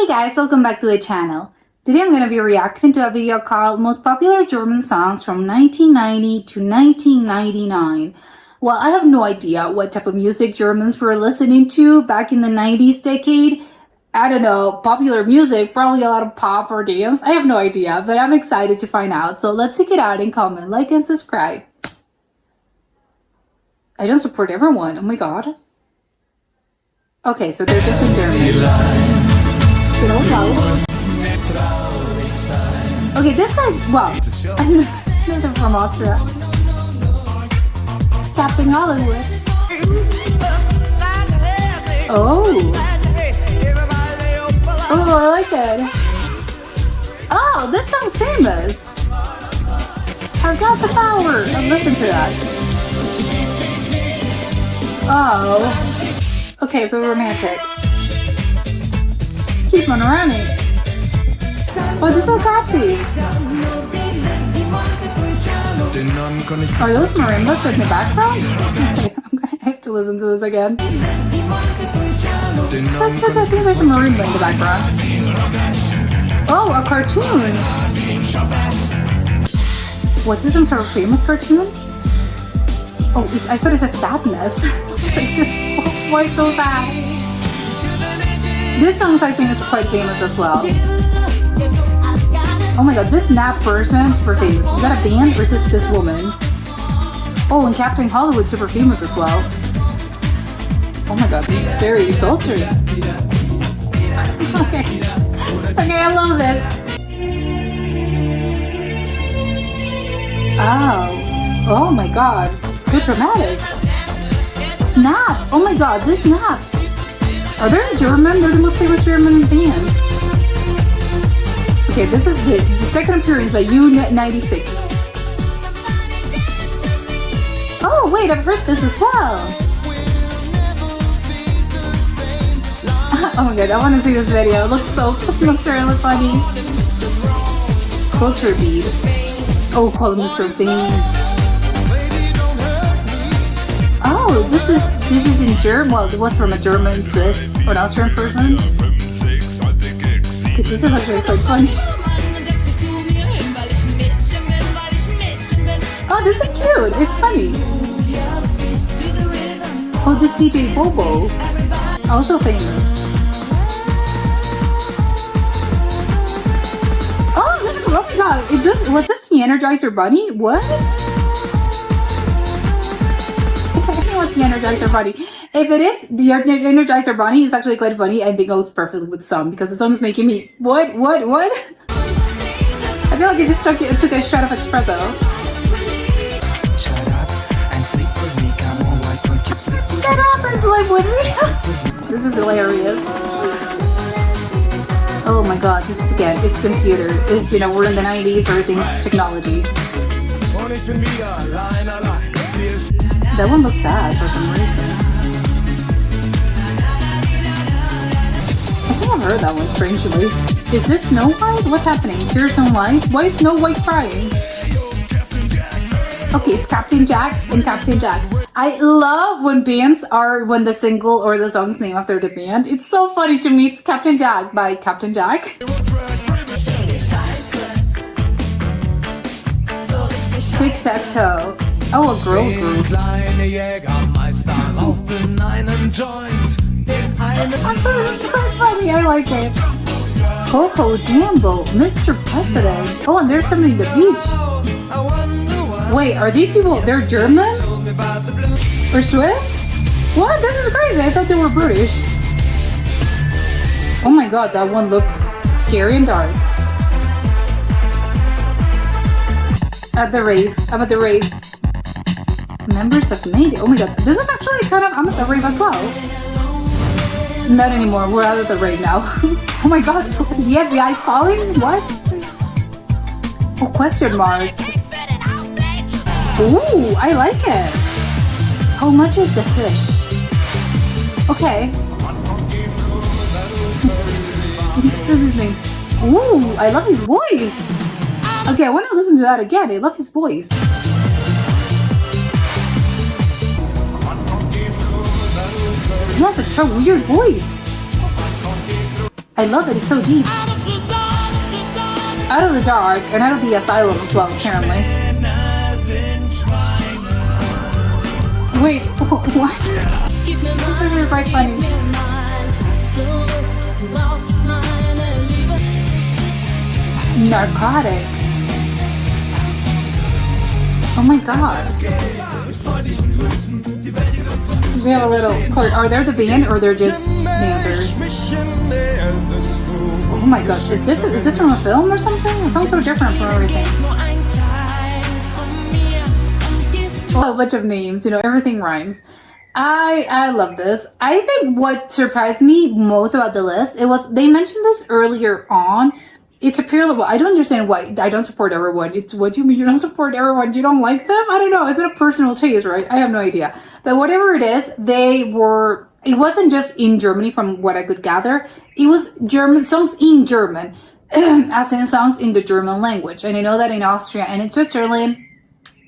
Hey guys, welcome back to the channel. Today I'm going to be reacting to a video called Most Popular German Songs from 1990 to 1999. Well, I have no idea what type of music Germans were listening to back in the 90s decade. I don't know, popular music, probably a lot of pop or dance. I have no idea, but I'm excited to find out. So let's check it out and comment, like, and subscribe. I don't support everyone. Oh my god. Okay, so they're just in Germany. Okay, this guy's, well, I don't know if they're from Austria. Captain Hollywood. Oh, I like it. Oh, this song's famous. I've got the power. I've listened to that. Oh, okay, so romantic. Keep on running. Oh, this is so catchy. Are those marimbas in the background? Okay, I'm gonna have to listen to this again. I think there's a marimba in the background. Oh, a cartoon. What's this, some sort of famous cartoon? Oh, I thought it said sadness. It's like this. Why it's so sad? This song I think is quite famous as well. Oh my god, this Nap person is super famous. Is that a band or is just this woman? Oh, and Captain Hollywood super famous as well. Oh my god, this is very sultry. Okay, I love this. Oh my god, so dramatic. Snap! Oh my god, this Snap! Are they German? They're the most famous German band. Okay, this is the second appearance by U96. Oh wait, I've heard this as well. Oh my god, I want to see this video. It looks really funny. Culture Beat. Oh, call him Mr. Bean. Oh, this is in German. Well, it was from a German, Swiss, or an Austrian person. Okay, this is actually quite funny. Oh, this is cute. It's funny. Oh, this DJ Bobo, also famous. Oh, this is, oh my god! Was this the Energizer Bunny? What? What's the Energizer Bunny? If it is the Energizer Bunny, it's actually quite funny. I think it goes perfectly with the song because the song is making me what? I feel like I just took a shot of espresso. Shut up and sleep with me. Come on, why don't you sleep? Shut up and sleep with me. This is hilarious. Oh my god, this is again. It's computer. It's, you know, we're in the 90s. Everything's technology. That one looks sad for some reason. I think I've heard that one, strangely. Is this Snow White? What's happening? Here's Snow White? Why is Snow White crying? Okay, it's Captain Jack and Captain Jack. I love when when the single or the song's named after the band. It's so funny to me. It's Captain Jack by Captain Jack. Tic-tac-toe. Oh, a girl group. That's so funny, I like it. Coco Jambo, Mr. President. Oh, and there's somebody at the beach. Wait, are these people, they're German? Or Swiss? What? This is crazy, I thought they were British. Oh my god, that one looks scary and dark. At the rave, I'm at the rave. Members of Mayday. Oh my god, this is actually kind of, I'm at the rave as well. Not anymore, we're out of the rave now. Oh my god, the FBI's calling? What? Oh, question mark. Ooh, I like it. How much is the fish? Okay. What is his name? Ooh, I love his voice. Okay, I want to listen to that again. I love his voice. He has such a weird voice. I love it. It's so deep. Out of the dark and out of the asylum as well, apparently. Wait, what? This is quite funny. Narcotic. Oh my god. We have a little chord. Are they the band or they're just dancers? Oh my god, is this from a film or something? It sounds so different from everything. Oh, a bunch of names, everything rhymes. I love this. I think what surprised me most about the list, they mentioned this earlier on. It's a parallel. I don't understand why I don't support everyone. It's what do you mean you don't support everyone? You don't like them? I don't know. Is it a personal taste, right? I have no idea. But whatever it is, it wasn't just in Germany from what I could gather. It was German songs in German, as in songs in the German language. And I know that in Austria and in Switzerland,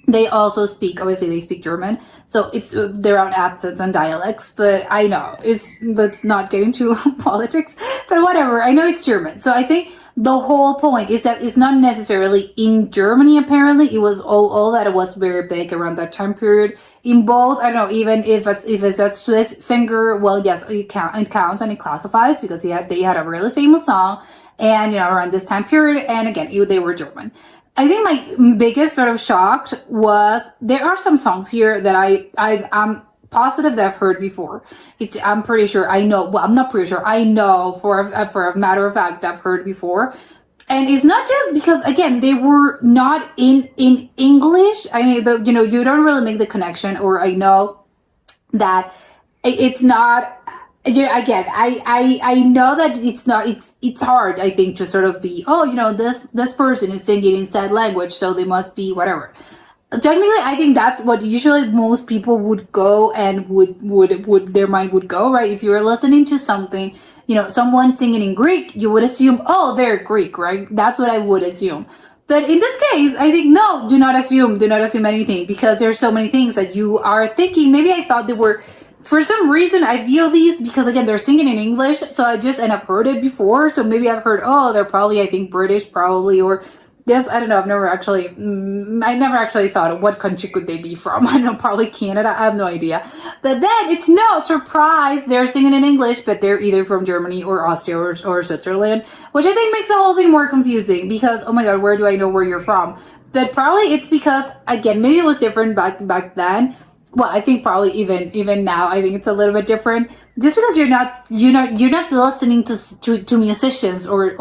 they also obviously they speak German, so it's their own accents and dialects, but I know, let's not get into politics, but whatever, I know it's German. So I think the whole point is that it's not necessarily in Germany, apparently. It was all that it was very big around that time period. In both, I don't know, even if it's a Swiss singer, well, yes, it counts and it classifies because they had a really famous song, and, around this time period, and again, they were German. I think my biggest sort of shock was there are some songs here that I'm positive that I've heard before. I'm pretty sure I know. Well, I'm not pretty sure. I know for a matter of fact I've heard before, and it's not just because again they were not in English. I mean, you don't really make the connection, or I know that it's not. Again, I know that it's not, it's hard, I think, to sort of be, this person is singing in sad language, so they must be whatever. Technically, I think that's what usually most people would go and would their mind would go, right? If you were listening to something, someone singing in Greek, you would assume, oh, they're Greek, right? That's what I would assume. But in this case, I think, no, do not assume anything, because there's so many things that you are thinking. Maybe I thought they were, for some reason, I feel these because, again, they're singing in English, so I've heard it before, so maybe I've heard, oh, they're probably, I think, British, probably, or, yes, I don't know, I never actually thought of what country could they be from. I don't know, probably Canada, I have no idea. But then, it's no surprise, they're singing in English, but they're either from Germany or Austria or Switzerland, which I think makes the whole thing more confusing, because, oh my god, where do I know where you're from? But probably it's because, again, maybe it was different back then. Well, I think probably even now, I think it's a little bit different. Just because you're not listening to musicians or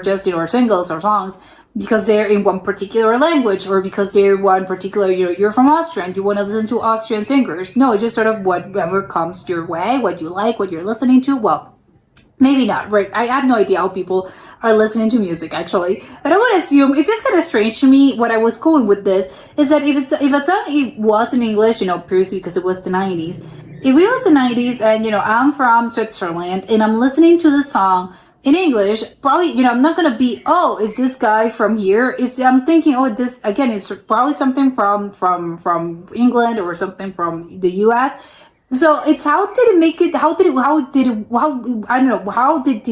just or singles or songs because they're in one particular language, or because they're one particular, you're from Austria and you want to listen to Austrian singers. No, it's just sort of whatever comes your way, what you like, what you're listening to. Well, maybe not, right? I have no idea how people are listening to music, actually. But I would assume, it's just kind of strange to me. What I was going with this is that if a song it was in English, previously because it was the 90s. If it was the 90s and, I'm from Switzerland and I'm listening to the song in English, probably, I'm not going to be, oh, is this guy from here? I'm thinking, oh, this, again, is probably something from England or something from the US. So it's how did it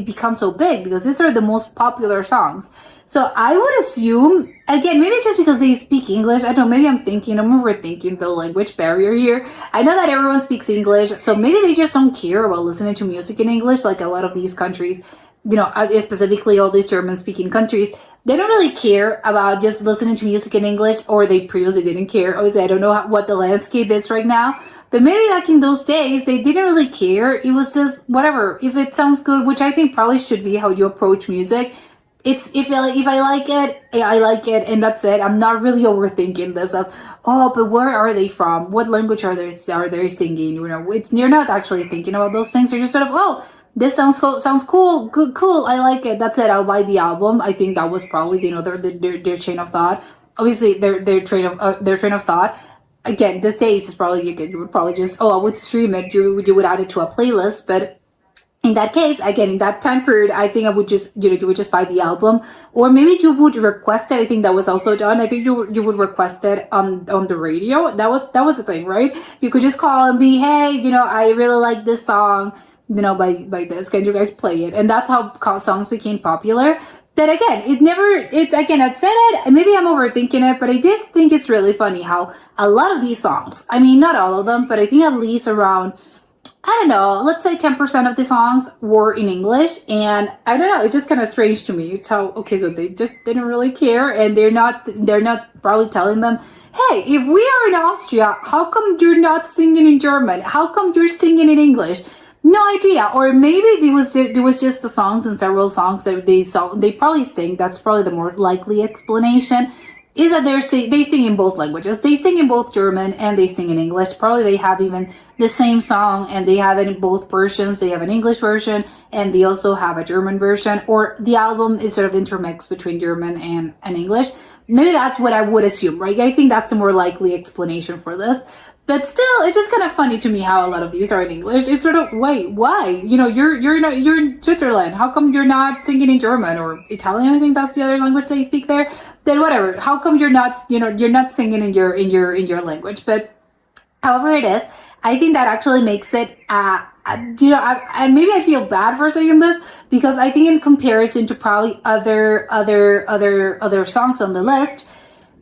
become so big? Because these are the most popular songs. So I would assume, again, maybe it's just because they speak English. I don't know, maybe I'm overthinking the language barrier here. I know that everyone speaks English, so maybe they just don't care about listening to music in English, like a lot of these countries, specifically all these German-speaking countries. They don't really care about just listening to music in English, or they previously didn't care. Obviously, I don't know what the landscape is right now. But maybe back in those days, they didn't really care. It was just whatever. If it sounds good, which I think probably should be how you approach music. It's if I like it, I like it, and that's it. I'm not really overthinking this as, oh, but where are they from? What language are they singing? You're not actually thinking about those things. You're just sort of, oh, this sounds cool, good, cool. I like it. That's it. I'll buy the album. I think that was probably their chain of thought. Obviously, their train of thought. Again, these days is probably you would probably just, oh, I would stream it. You would add it to a playlist, but in that case, again, in that time period, I think I would just, you would just buy the album, or maybe you would request it. I think that was also done. I think you would request it on the radio. That was the thing, right? You could just call and be, hey, I really like this song. by this? Can you guys play it? And that's how songs became popular. That again, I'd said it, maybe I'm overthinking it, but I just think it's really funny how a lot of these songs, I mean, not all of them, but I think at least around, I don't know, let's say 10% of the songs were in English. And I don't know, it's just kind of strange to me. It's how, okay, so they just didn't really care, and they're not probably telling them, hey, if we are in Austria, how come you're not singing in German? How come you're singing in English? No idea. Or maybe there was just the songs and several songs that they probably sing. That's probably the more likely explanation, is that they sing in both languages. They sing in both German and they sing in English. Probably they have even the same song and they have it in both versions. They have an English version and they also have a German version, or the album is sort of intermixed between German and English. Maybe that's what I would assume, right? I think that's the more likely explanation for this. But still, it's just kind of funny to me how a lot of these are in English. It's sort of, wait, why? You're in Switzerland. How come you're not singing in German or Italian? I think that's the other language they speak there. Then whatever. How come you're not singing in your language? But however it is, I think that actually makes it and maybe I feel bad for saying this, because I think in comparison to probably other songs on the list,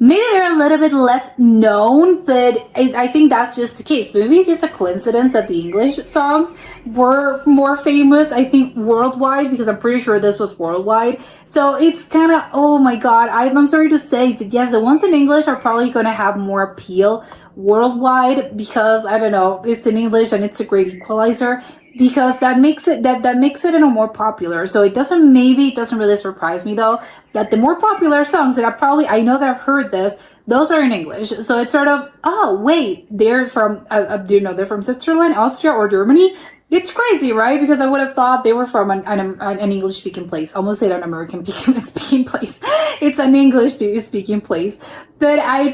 maybe they're a little bit less known, but I think that's just the case. Maybe it's just a coincidence that the English songs were more famous, I think, worldwide, because I'm pretty sure this was worldwide. So it's kind of, oh my god, I'm sorry to say, but yes, the ones in English are probably going to have more appeal worldwide, because, I don't know, it's in English and it's a great equalizer, because that makes it more popular. So it doesn't really surprise me though that the more popular songs that I know that I've heard this, those are in English. So it's sort of, oh wait, they're from they're from Switzerland, Austria, or Germany. It's crazy, right? Because I would have thought they were from an English speaking place. Almost said an American speaking place. It's an English speaking place. But I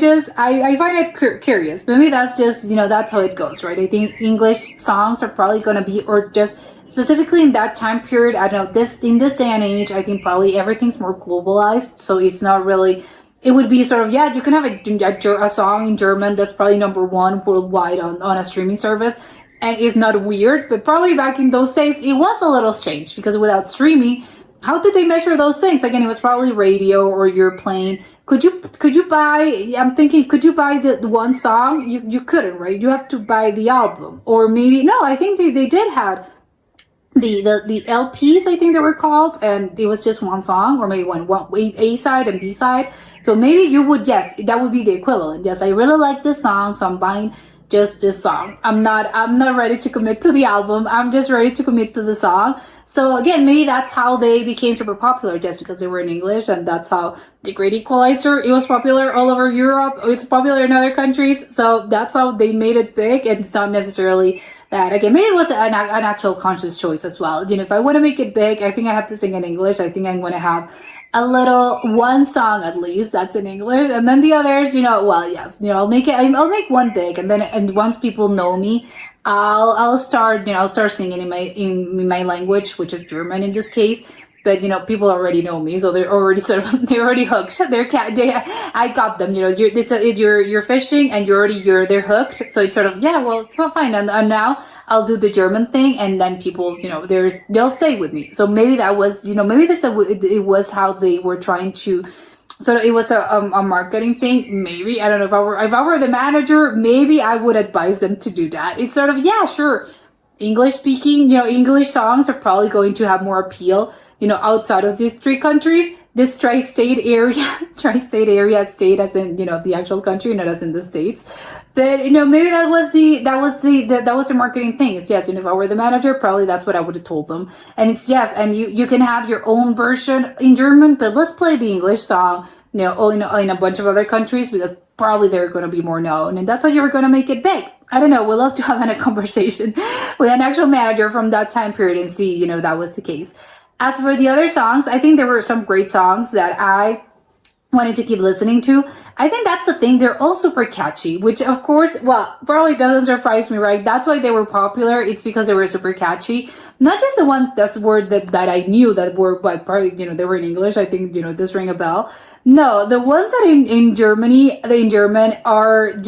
find it curious. Maybe that's just, that's how it goes, right? I think English songs are probably going to be, or just specifically in that time period, I don't know, in this day and age, I think probably everything's more globalized. So it's not really, it would be sort of, yeah, you can have a song in German that's probably #1 worldwide on a streaming service. And it's not weird, but probably back in those days, it was a little strange, because without streaming, how did they measure those things? Again, it was probably radio, or you're playing. Could you buy, I'm thinking, could you buy the one song? You couldn't, right? You have to buy the album. Or maybe, no, I think they did have the LPs, I think they were called, and it was just one song, or maybe one A side and B side. So maybe you would, yes, that would be the equivalent. Yes, I really like this song, so I'm buying just this song. I'm not ready to commit to the album. I'm just ready to commit to the song. So again, maybe that's how they became super popular, just because they were in English, and that's how The Great Equalizer, it was popular all over Europe. It's popular in other countries. So that's how they made it big, and it's not necessarily that. Again, maybe it was an actual conscious choice as well. If I want to make it big, I think I have to sing in English. I think I'm going to have one song at least that's in English, and then the others, well, yes, I'll make one big, and once people know me, I'll start singing in my language, which is German in this case. But people already know me, so they're already they're already hooked. I got them. You're fishing, and they're hooked. So it's sort of, yeah, well, it's not fine. And now I'll do the German thing, and then people, they'll stay with me. So maybe that was, maybe it was how they were trying to. So it was a marketing thing. Maybe, I don't know, if I were the manager, maybe I would advise them to do that. It's sort of, yeah, sure. English speaking, English songs are probably going to have more appeal, outside of these three countries. This tri-state area, state as in, the actual country, not as in the States. But, maybe that was the marketing thing. It's yes, if I were the manager, probably that's what I would have told them. And it's yes, and you can have your own version in German, but let's play the English song, in a bunch of other countries, because probably they're going to be more known. And that's how you were going to make it big. I don't know. We'll love to have a conversation with an actual manager from that time period and see, that was the case. As for the other songs, I think there were some great songs that I wanted to keep listening to. I think that's the thing. They're all super catchy, which of course, well, probably doesn't surprise me, right? That's why they were popular. It's because they were super catchy. Not just the ones that I knew that were, but probably, they were in English. I think, this ring a bell. No, the ones that in German are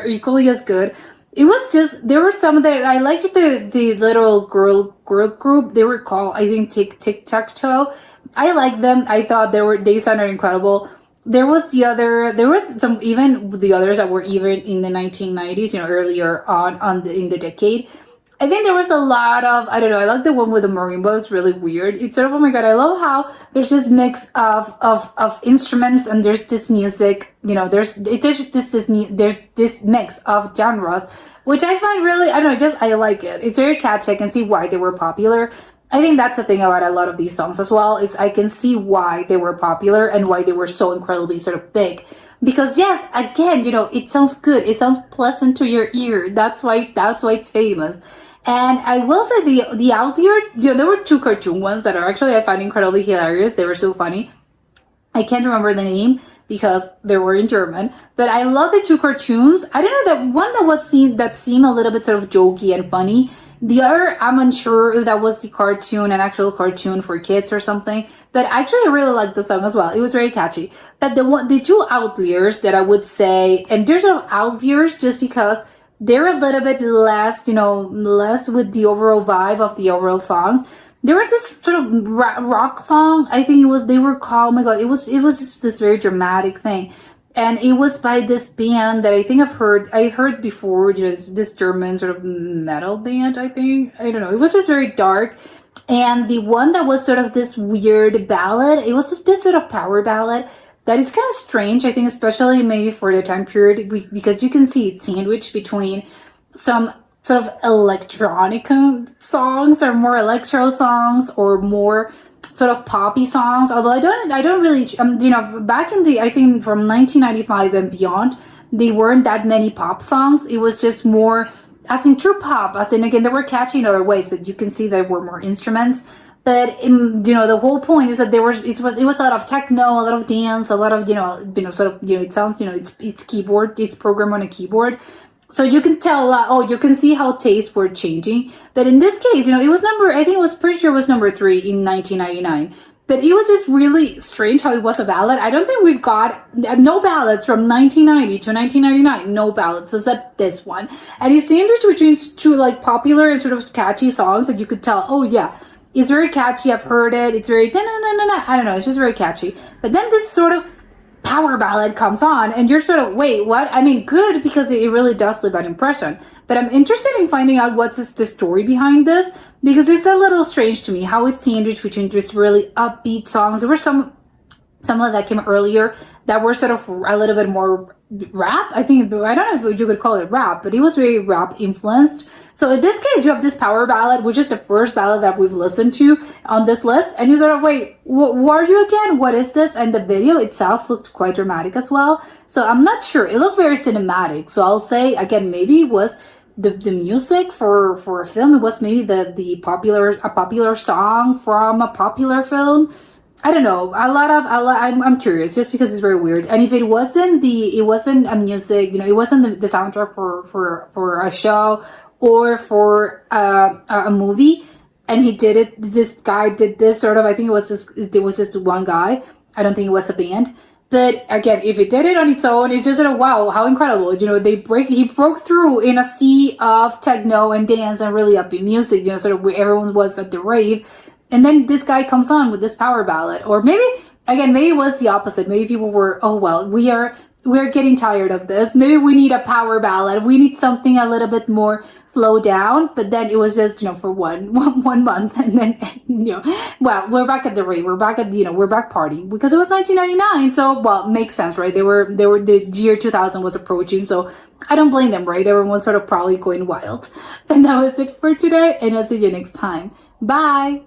equally as good. it was just there were some that I liked the little girl group. They were called, I think, Tic Tac Toe. I liked them. I thought they sounded incredible. There was some, even the others that were even in the 1990s, earlier on in the decade. I think there was a lot of, I don't know, I like the one with the marimba. It's really weird. It's sort of, oh my god, I love how there's this mix of instruments, and there's this music, there's this mix of genres, which I find really, I don't know, just I like it. It's very catchy. I can see why they were popular. I think that's the thing about a lot of these songs as well. Is I can see why they were popular and why they were so incredibly sort of big. Because yes, again, it sounds good. It sounds pleasant to your ear. That's why it's famous. And I will say the out year, there were two cartoon ones that are actually I find incredibly hilarious. They were so funny. I can't remember the name because they were in German, but I love the two cartoons. I don't know, that one that seemed a little bit sort of jokey and funny. The other, I'm unsure if that was the cartoon, an actual cartoon for kids or something. But actually, I really liked the song as well. It was very catchy. But the two outliers that I would say, and there's sort of outliers just because they're a little bit less, less with the overall vibe of the overall songs. There was this sort of rock song. I think they were called, oh my god, it was just this very dramatic thing. And it was by this band that I think I've heard before, this German sort of metal band, I think. I don't know. It was just very dark. And the one that was sort of this weird ballad, it was just this sort of power ballad that is kind of strange, I think, especially maybe for the time period, because you can see it sandwiched between some sort of electronic songs or more electro songs or more sort of poppy songs. Although I don't really, back in I think from 1995 and beyond, they weren't that many pop songs. It was just more, as in true pop, as in, again, they were catchy in other ways, but you can see there were more instruments. But the whole point is that it was a lot of techno, a lot of dance, a lot of it sounds, it's keyboard, it's programmed on a keyboard. So you can tell, you can see how tastes were changing. But in this case, it was pretty sure it was number 3 in 1999. But it was just really strange how it was a ballad. I don't think we've got no ballads from 1990 to 1999. No ballads except this one. And it's sandwiched between two like popular and sort of catchy songs that you could tell, oh yeah, it's very catchy. I've heard it. It's very, I don't know. It's just very catchy. But then this sort of power ballad comes on and you're sort of, wait, what? I mean, good, because it really does leave an impression. But I'm interested in finding out what's the story behind this, because it's a little strange to me how it's sandwiched between just really upbeat songs. There were some of that came earlier that were sort of a little bit more rap. I don't know if you could call it rap, but it was very rap influenced. So in this case, you have this power ballad, which is the first ballad that we've listened to on this list. And you sort of, wait, who are you again? What is this? And the video itself looked quite dramatic as well. So I'm not sure. It looked very cinematic. So I'll say, again, maybe it was the music for a film. It was maybe a popular song from a popular film. I don't know. I'm curious, just because it's very weird. And if it wasn't a music, it wasn't the soundtrack for a show or for a movie, and he did it. This guy did this sort of. I think it was just one guy. I don't think it was a band. But again, if it did it on its own, it's just sort of, wow, how incredible. He broke through in a sea of techno and dance and really upbeat music, sort of where everyone was at the rave. And then this guy comes on with this power ballad. Or maybe it was the opposite. Maybe people were, oh, well, we're getting tired of this. Maybe we need a power ballad. We need something a little bit more slow down. But then it was just, for one month. And then, well, we're back at the rave. We're back we're back partying, because it was 1999. So, well, makes sense, right? The year 2000 was approaching. So I don't blame them, right? Everyone was sort of probably going wild. And that was it for today. And I'll see you next time. Bye.